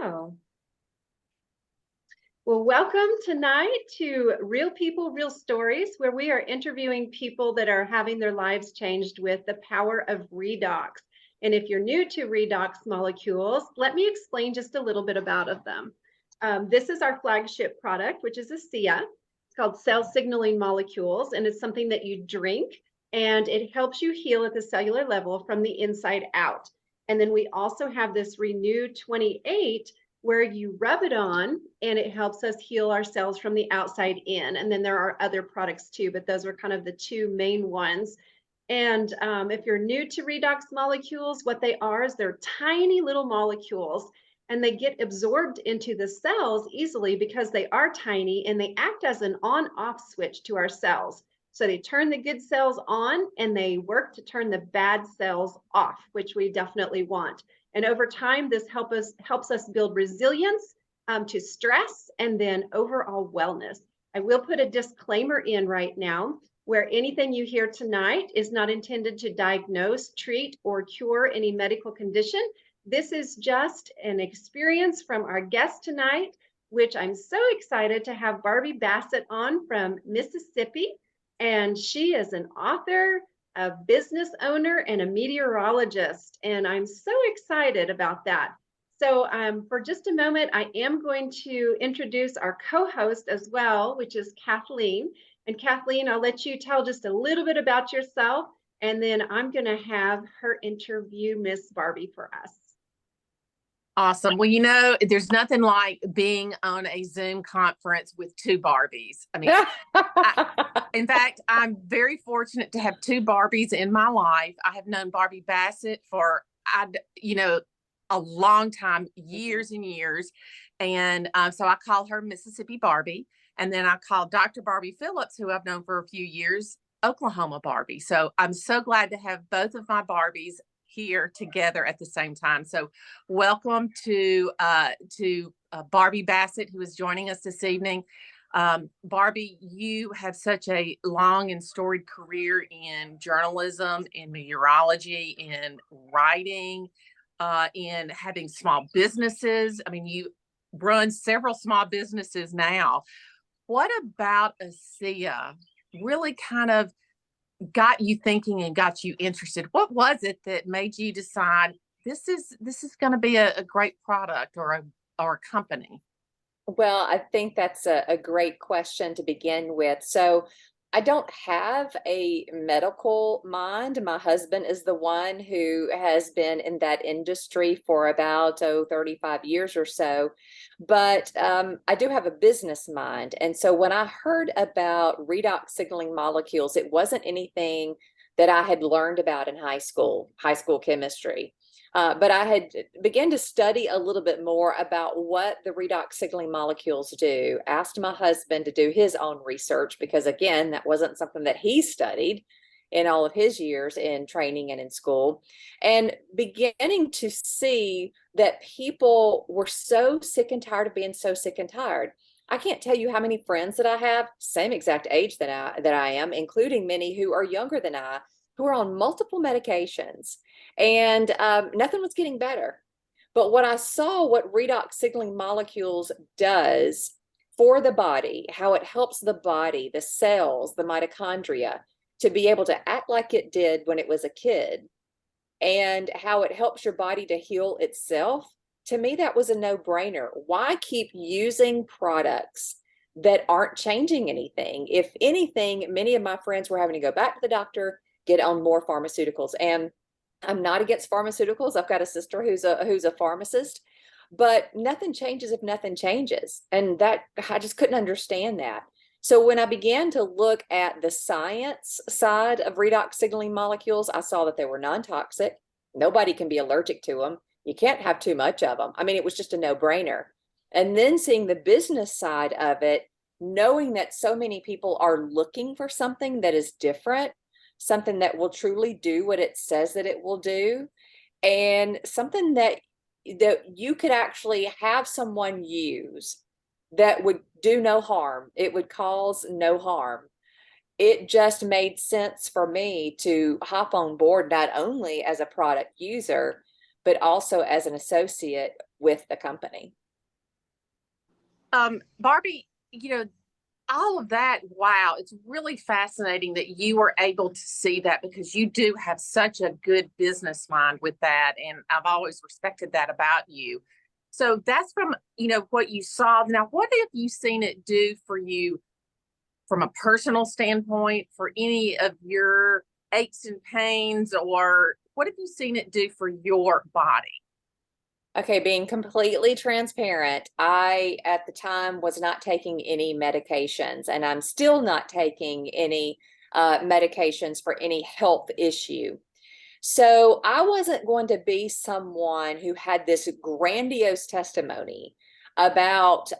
go. Well, welcome tonight to Real People, Real Stories, where we are interviewing people that are having their lives changed with the power of Redox. And if you're new to Redox molecules, let me explain just a little bit about them. This is our flagship product, which is a SIA. It's called Cell Signaling Molecules, and it's something that you drink, and it helps you heal at the cellular level from the inside out. And then we also have this Renew 28, where you rub it on and it helps us heal our cells from the outside in. And then there are other products too, but those are kind of the two main ones. And if you're new to Redox molecules, what they are is they're tiny little molecules, and they get absorbed into the cells easily because they are tiny, and they act as an on-off switch to our cells. So they turn the good cells on and they work to turn the bad cells off, which we definitely want. And over time, this helps us build resilience to stress and then overall wellness. I will put a disclaimer in right now, where anything you hear tonight is not intended to diagnose, treat, or cure any medical condition. This is just an experience from our guest tonight, which I'm so excited to have Barbie Bassett on from Mississippi. And she is an author, a business owner, and a meteorologist. And I'm so excited about that. So for just a moment, I am going to introduce our co-host as well, which is Kathleen. And Kathleen, I'll let you tell just a little bit about yourself, and then I'm going to have her interview Miss Barbie for us. Awesome. Well, you know, there's nothing like being on a Zoom conference with two Barbies. I mean, in fact, I'm very fortunate to have two Barbies in my life. I have known Barbie Bassett for, a long time, years and years. And so I call her Mississippi Barbie. And then I call Dr. Barbie Phillips, who I've known for a few years, Oklahoma Barbie. So I'm so glad to have both of my Barbies here together at the same time. So welcome to Barbie Bassett, who is joining us this evening. Barbie, you have such a long and storied career in journalism, in meteorology, in writing, in having small businesses. I mean, you run several small businesses now. What about ASEA really kind of got you thinking and got you interested? What was it that made you decide this is going to be a great product or a company? Well, I think that's a great question to begin with. So I don't have a medical mind. My husband is the one who has been in that industry for about 35 years or so. But I do have a business mind. And so when I heard about redox signaling molecules, it wasn't anything that I had learned about in high school chemistry. But I had begun to study a little bit more about what the redox signaling molecules do, asked my husband to do his own research, because again, that wasn't something that he studied in all of his years in training and in school, and beginning to see that people were so sick and tired of being so sick and tired. I can't tell you how many friends that I have, same exact age that I am, including many who are younger than I, who are on multiple medications, and nothing was getting better. But what I saw, what redox signaling molecules does for the body, how it helps the body, the cells, the mitochondria, to be able to act like it did when it was a kid, and how it helps your body to heal itself, to me, that was a no-brainer. Why keep using products that aren't changing anything? If anything, many of my friends were having to go back to the doctor, get on more pharmaceuticals. And I'm not against pharmaceuticals. I've got a sister who's a pharmacist, but nothing changes if nothing changes. And that, I just couldn't understand that. So when I began to look at the science side of redox signaling molecules, I saw that they were non-toxic. Nobody can be allergic to them. You can't have too much of them. I mean, it was just a no-brainer. And then seeing the business side of it, knowing that so many people are looking for something that is different, something that will truly do what it says that it will do, and something that you could actually have someone use that would do no harm. It would cause no harm. It just made sense for me to hop on board, not only as a product user, but also as an associate with the company. Barbie, all of that, wow, it's really fascinating that you were able to see that, because you do have such a good business mind with that. And I've always respected that about you. So that's from, what you saw. Now, what have you seen it do for you from a personal standpoint, for any of your aches and pains, or what have you seen it do for your body? Okay, being completely transparent, I at the time was not taking any medications, and I'm still not taking any medications for any health issue. So I wasn't going to be someone who had this grandiose testimony about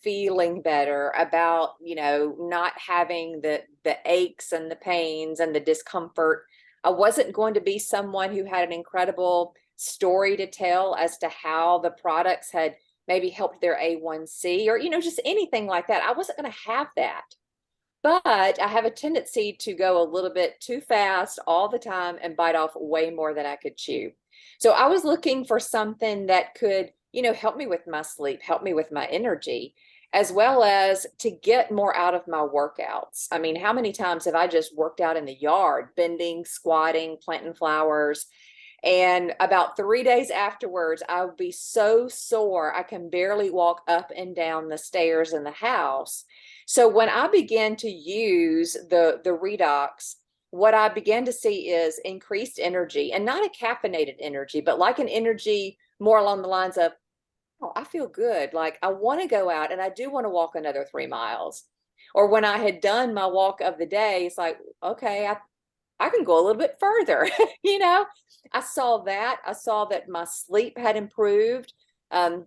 feeling better, about not having the aches and the pains and the discomfort. I wasn't going to be someone who had an incredible story to tell as to how the products had maybe helped their A1C, or just anything like that. I wasn't going to have that. But I have a tendency to go a little bit too fast all the time and bite off way more than I could chew. So I was looking for something that could, help me with my sleep, help me with my energy, as well as to get more out of my workouts. I mean, how many times have I just worked out in the yard, bending, squatting, planting flowers? And about 3 days afterwards, I would be so sore, I can barely walk up and down the stairs in the house. So when I began to use the Redox, what I began to see is increased energy, and not a caffeinated energy, but like an energy more along the lines of, oh, I feel good. Like I want to go out and I do want to walk another 3 miles. Or when I had done my walk of the day, it's like, okay, I can go a little bit further. I saw that. I saw that my sleep had improved. I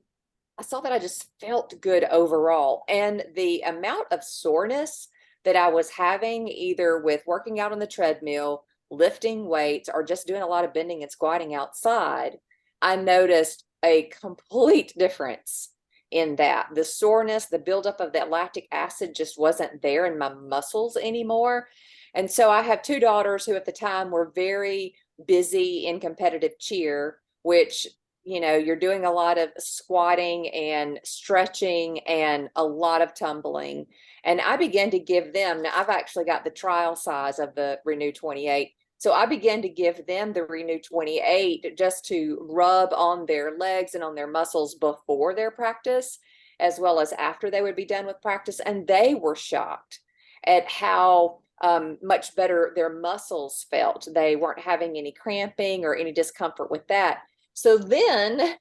saw that I just felt good overall. And the amount of soreness that I was having, either with working out on the treadmill, lifting weights, or just doing a lot of bending and squatting outside, I noticed a complete difference in that. The soreness, the buildup of that lactic acid just wasn't there in my muscles anymore. And so I have 2 daughters who at the time were very busy in competitive cheer, which you're doing a lot of squatting and stretching and a lot of tumbling. And I began to give them, now I've actually got the trial size of the Renew 28. So I began to give them the Renew 28 just to rub on their legs and on their muscles before their practice, as well as after they would be done with practice. And they were shocked at how much better their muscles felt. They weren't having any cramping or any discomfort with that. So then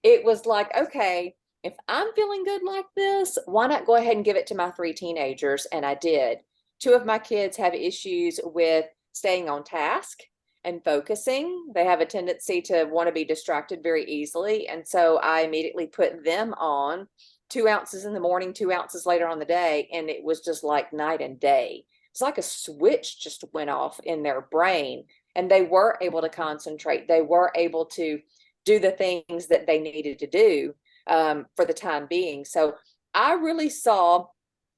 it was like, okay, if I'm feeling good like this, why not go ahead and give it to my 3 teenagers? And I did. 2 of my kids have issues with staying on task and focusing. They have a tendency to want to be distracted very easily. And so I immediately put them on 2 ounces in the morning, 2 ounces later on the day. And it was just like night and day. It's like a switch just went off in their brain, and they were able to concentrate. They were able to do the things that they needed to do for the time being. So I really saw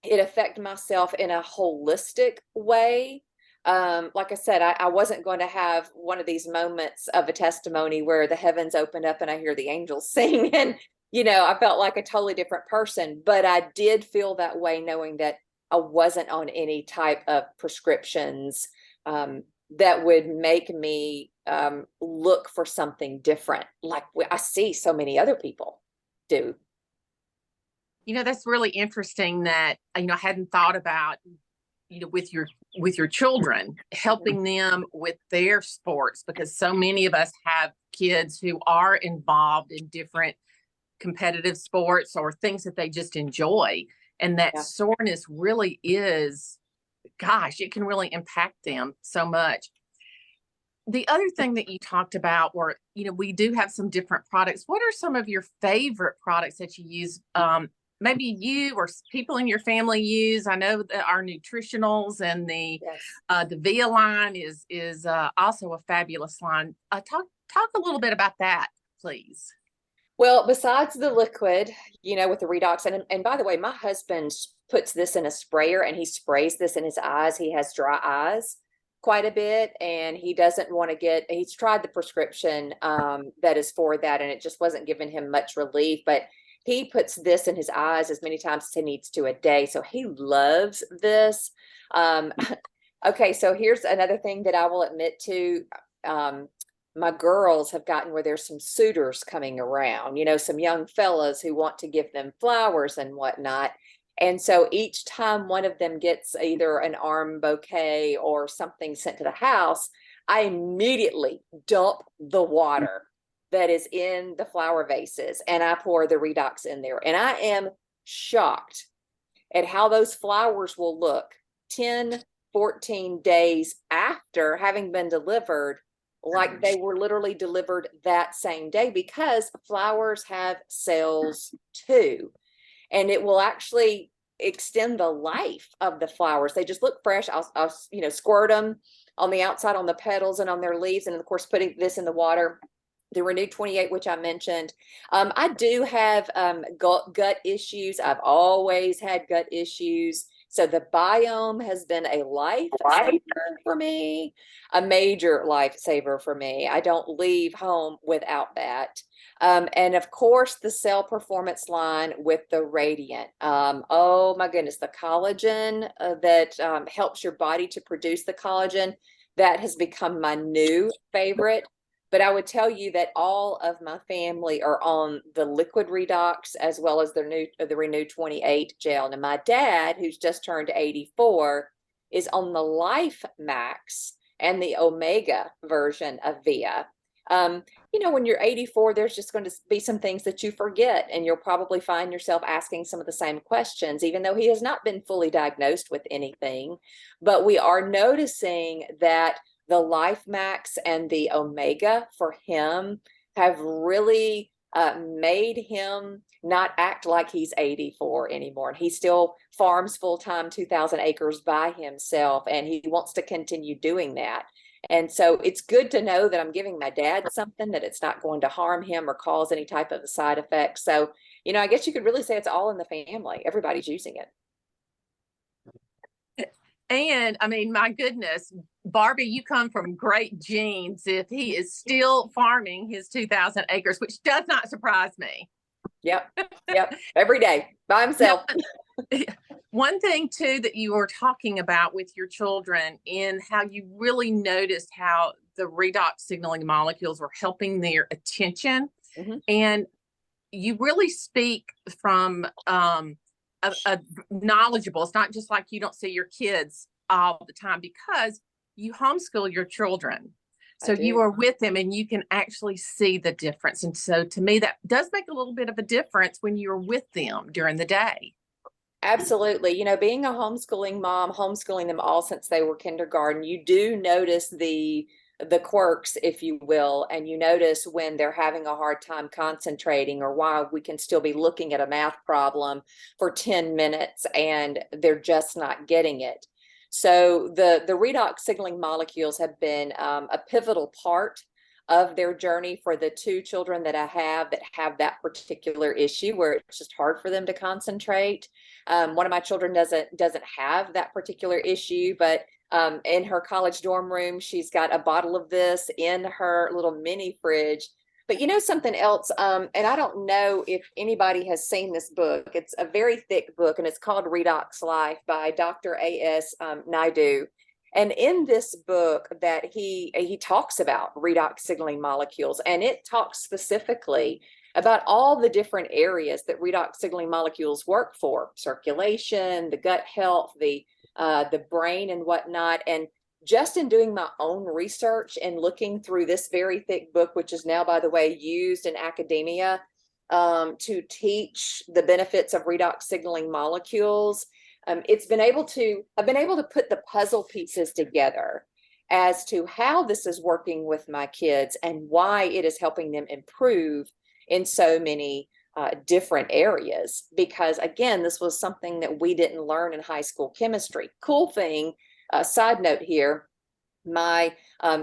it affect myself in a holistic way. Like I said, I wasn't going to have one of these moments of a testimony where the heavens opened up and I hear the angels sing, and I felt like a totally different person. But I did feel that way knowing that I wasn't on any type of prescriptions that would make me look for something different, like I see so many other people do. That's really interesting that, I hadn't thought about, with your children, helping them with their sports, because so many of us have kids who are involved in different competitive sports or things that they just enjoy. And that soreness really is, gosh, it can really impact them so much. The other thing that you talked about were, we do have some different products. What are some of your favorite products that you use? Maybe you or people in your family use. I know that our nutritionals and the Via line is also a fabulous line. Talk a little bit about that, please. Well, besides the liquid, with the Redox, and by the way, my husband puts this in a sprayer and he sprays this in his eyes. He has dry eyes. Of quite a bit, and he doesn't want to he's tried the prescription that is for that, and it just wasn't giving him much relief. But he puts this in his eyes as many times as he needs to a day. So he loves this. Okay, so here's another thing that I will admit to. My girls have gotten where there's some suitors coming around, some young fellas who want to give them flowers and whatnot. And so each time one of them gets either an arm bouquet or something sent to the house, I immediately dump the water that is in the flower vases and I pour the Redox in there. And I am shocked at how those flowers will look 10, 14 days after having been delivered, like they were literally delivered that same day, because flowers have cells too. And it will actually extend the life of the flowers. They just look fresh. I'll squirt them on the outside on the petals and on their leaves. And of course, putting this in the water, the Renew 28, which I mentioned. I do have gut issues. I've always had gut issues. So the biome has been a lifesaver for me, a major lifesaver for me. I don't leave home without that. And of course, the cell performance line with the Radiant. Oh my goodness, the collagen that helps your body to produce the collagen, that has become my new favorite. But I would tell you that all of my family are on the liquid Redox as well as the Renew 28 gel. Now, my dad, who's just turned 84, is on the Life Max and the Omega version of Via. When you're 84, there's just going to be some things that you forget, and you'll probably find yourself asking some of the same questions, even though he has not been fully diagnosed with anything. But we are noticing that the Life Max and the Omega for him have really made him not act like he's 84 anymore. He still farms full-time 2,000 acres by himself, and he wants to continue doing that. And so it's good to know that I'm giving my dad something that it's not going to harm him or cause any type of a side effect. So, I guess you could really say it's all in the family. Everybody's using it. And I mean, my goodness, Barbie, you come from great genes if he is still farming his 2,000 acres, which does not surprise me. Yep. Every day by himself. One thing too that you were talking about with your children, and how you really noticed how the redox signaling molecules were helping their attention. Mm-hmm. And you really speak from a knowledgeable. It's not just like you don't see your kids all the time, because you homeschool your children. So you are with them and you can actually see the difference. And so to me, that does make a little bit of a difference when you're with them during the day. Absolutely. Being a homeschooling mom, homeschooling them all since they were kindergarten, you do notice the quirks, if you will, and you notice when they're having a hard time concentrating, or why we can still be looking at a math problem for 10 minutes and they're just not getting it. So the redox signaling molecules have been a pivotal part of their journey for the two children that I have that have that particular issue where it's just hard for them to concentrate. One of my children doesn't have that particular issue, but in her college dorm room, she's got a bottle of this in her little mini fridge. But something else, and I don't know if anybody has seen this book. It's a very thick book, and it's called Redox Life by Dr. A.S. Naidu. And in this book that he talks about redox signaling molecules, and it talks specifically about all the different areas that redox signaling molecules work for: circulation, the gut health, the brain and whatnot. And just in doing my own research and looking through this very thick book, which is now, by the way, used in academia to teach the benefits of redox signaling molecules, I've been able to put the puzzle pieces together as to how this is working with my kids and why it is helping them improve in so many different areas. Because again, this was something that we didn't learn in high school chemistry. Cool thing, side note here, my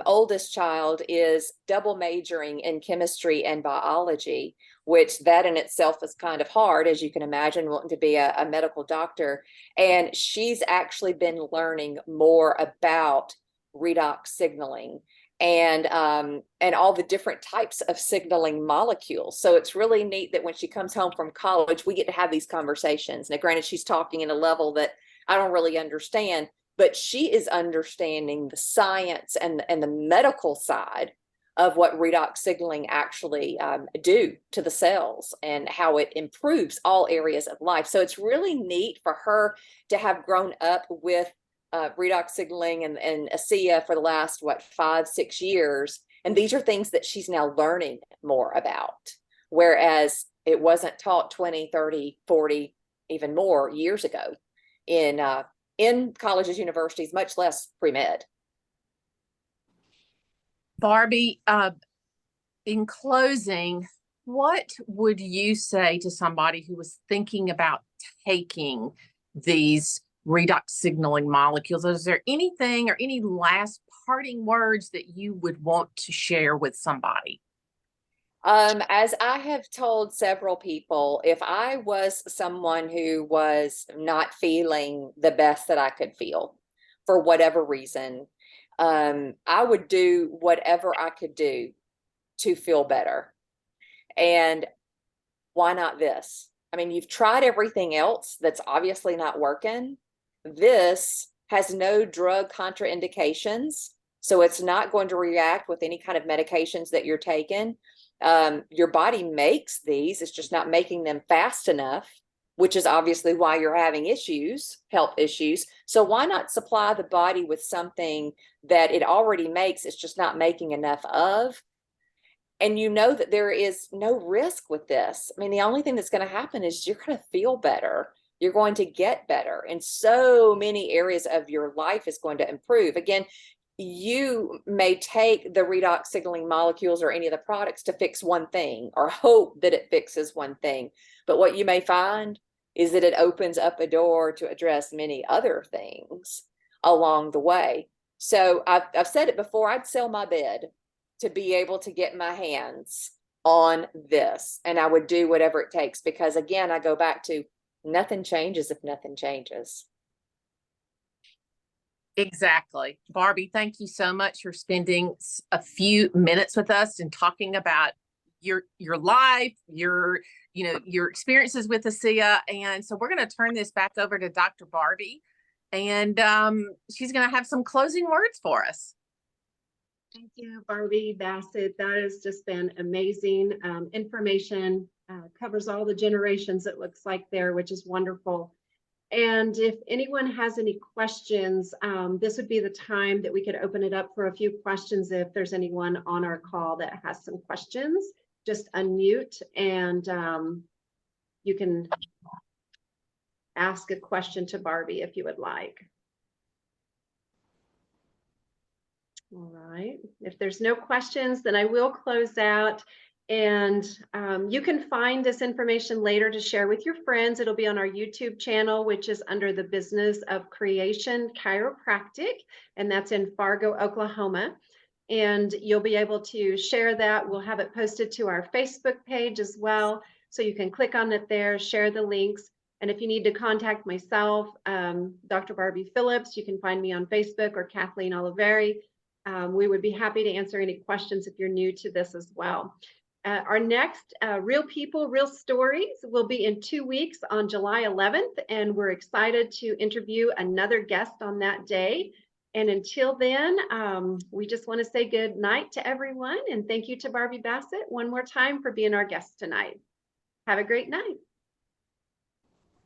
oldest child is double majoring in chemistry and biology, which that in itself is kind of hard, as you can imagine, wanting to be a medical doctor. And she's actually been learning more about redox signaling and all the different types of signaling molecules. So it's really neat that when she comes home from college, we get to have these conversations. Now, granted, she's talking in a level that I don't really understand, but she is understanding the science and the medical side of what redox signaling actually do to the cells and how it improves all areas of life. So it's really neat for her to have grown up with redox signaling and ASEA for the last, 5-6 years. And these are things that she's now learning more about, whereas it wasn't taught 20, 30, 40, even more years ago in colleges, universities, much less pre-med. Barbie, in closing, what would you say to somebody who was thinking about taking these redox signaling molecules? Is there anything or any last parting words that you would want to share with somebody? As I have told several people, if I was someone who was not feeling the best that I could feel for whatever reason, I would do whatever I could do to feel better. And why not this? I mean, you've tried everything else that's obviously not working. This has no drug contraindications, so it's not going to react with any kind of medications that you're taking. Your body makes these, it's just not making them fast enough, which is obviously why you're having issues, health issues. So why not supply the body with something that it already makes, it's just not making enough of? And you know that there is no risk with this. I mean, the only thing that's going to happen is you're going to feel better. You're going to get better. And so many areas of your life is going to improve. Again, you may take the redox signaling molecules or any of the products to fix one thing or hope that it fixes one thing. But what you may find is that it opens up a door to address many other things along the way. So I've said it before, I'd sell my bed to be able to get my hands on this. And I would do whatever it takes, because again, I go back to nothing changes if nothing changes. Exactly. Barbie, thank you so much for spending a few minutes with us and talking about your life, your experiences with ASEA. And so we're going to turn this back over to Dr. Barbie, and she's going to have some closing words for us. Thank you, Barbie Bassett. That has just been amazing information, covers all the generations, it looks like there, which is wonderful. And if anyone has any questions, this would be the time that we could open it up for a few questions. If there's anyone on our call that has some questions, just unmute and you can ask a question to Barbie if you would like. All right, if there's no questions, then I will close out. And you can find this information later to share with your friends. It'll be on our YouTube channel, which is under the Business of Creation Chiropractic, and that's in Fargo, Oklahoma. And you'll be able to share that. We'll have it posted to our Facebook page as well. So you can click on it there, share the links. And if you need to contact myself, Dr. Barbie Phillips, you can find me on Facebook, or Kathleen Oliveri. We would be happy to answer any questions if you're new to this as well. Our next Real People, Real Stories will be in 2 weeks on July 11th, and we're excited to interview another guest on that day. And until then, we just want to say good night to everyone, and thank you to Barbie Bassett one more time for being our guest tonight. Have a great night.